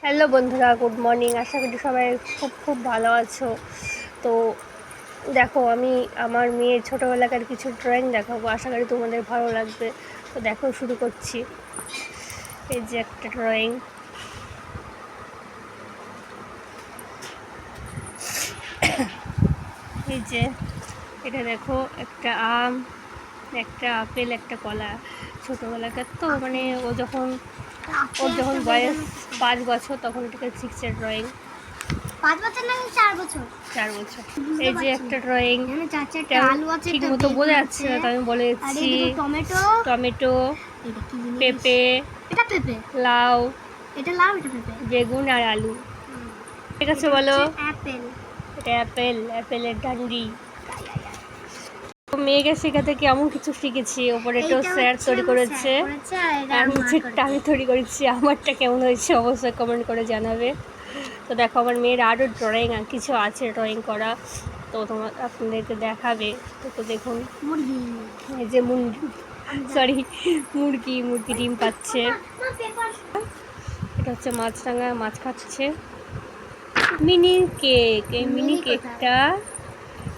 Hello বন্ধুরা, good morning. আশা করি সবাই খুব ভালো আছো। তো দেখো, আমি আমার মেয়ের ছোটোবেলাকার কিছু ড্রয়িং দেখাবো, আশা করি তোমাদের ভালো লাগবে। তো দেখো, শুরু করছি। এই যে একটা ড্রয়িং, এই যে এটা দেখো, একটা আম, একটা আপেল, একটা কলা। ছোটোবেলাকার তো মানে ওর যখন বয়স 5 বছর, তখন থেকে 6-এর ড্রয়িং। 5 বছর না, 4 বছর। 4 বছর। এই যে একটা ড্রয়িং, ঠিক মতো বোঝা যাচ্ছে না, তো আমি বলে দিচ্ছি। টমেটো, পেঁপে, এটা পেঁপে, লাউ, এটা লাউ, এটা পেঁপে, বেগুন আর আলু। ঠিক আছে, বলো। অ্যাপেল। এটা অ্যাপেলের ডান্ডি। মেয়েকে শেখাতে কেমন কিছু শিখেছি। ওপরে একটা স্যার তৈরি করেছে, আর নিচেরটা আমি তৈরি করেছি। আমারটা কেমন হয়েছে অবশ্যই কমেন্ট করে জানাবে। তো দেখো, আমার মেয়ের আরও ড্রয়িং কিছু আছে ড্রয়িং করা, তো আপনাদেরকে দেখাবে। তো দেখুন, মুরগি, এই যে মুরগি ডিম পাচ্ছে। এটা হচ্ছে মাছরাঙা, মাছ খাচ্ছে। মিনি কেক, এই মিনি কেকটা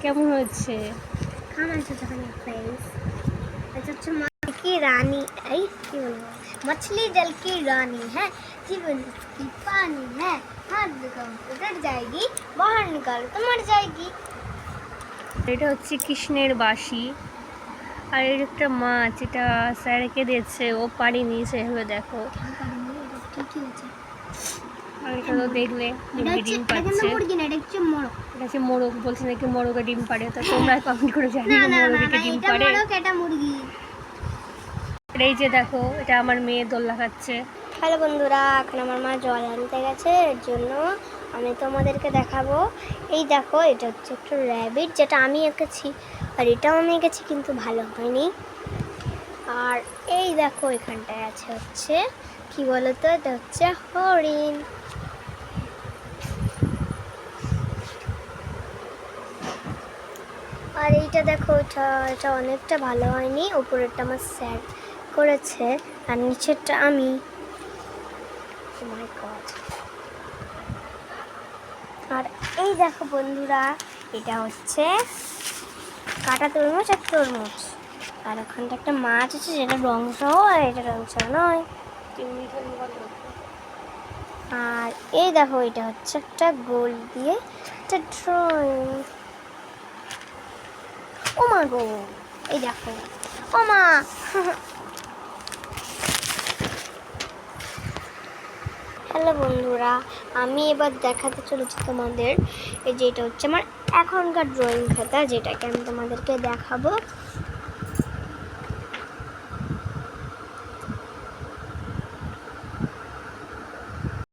কেমন হয়েছে? की रानी आई, की बोलूं, मछली जल की रानी है, जीवन की पानी है, हाथ लगाओ तो डर जाएगी, बाहर निकालो तो मर जाएगी। এটা হচ্ছে কৃষ্ণের বাঁশি। আর এর একটা মাছ, এটা স্যারকে দিয়েছে, ও পারিনি সেভাবে। দেখো, আর এটা তো দেখলে মুরগি ডিম পাচ্ছে। এটা হচ্ছে মোরগ, বলছে নাকি মোরগে ডিম পাড়ে। তো তোমরা কমেন্ট করে জানিও মোরগে ডিম পাড়ে। এই যে দেখো, এটা আমার মেয়ে দোলনা খাচ্ছে। হ্যালো বন্ধুরা, এখন আমার মা জল আনতে গেছে, এর জন্য আমি তোমাদেরকে দেখাবো। এই দেখো, এটা হচ্ছে একটা র্যাবিট, যেটা আমি এঁকেছি, আর এটাও আমি এঁকেছি, কিন্তু ভালো হয়নি। আর এই দেখো, এখানটায় আছে হচ্ছে কি বলতো, এটা হচ্ছে হরিণ। আর এইটা দেখো, এটা অনেকটা ভালো হয়নি। উপরেরটা আমার স্যার করেছে, আর নিচেরটা আমি। Oh my God! আর এই দেখো বন্ধুরা, এটা হচ্ছে কাটা তরমুজ আর তরমুজ। আর ওখানটা একটা মাছ আছে, যেটা রং সহ, আর এটা রং সহ নয়। আর এই দেখো, এটা হচ্ছে একটা গোল দিয়ে একটা ড্রয়িং। ও মা গো, এই দেখো, ও মা। হ্যালো বন্ধুরা, আমি এবার দেখাতে চলেছি তোমাদের। এই যে এটা হচ্ছে আমার এখনকার ড্রয়িং খাতা, যেটাকে আমি তোমাদেরকে দেখাবো।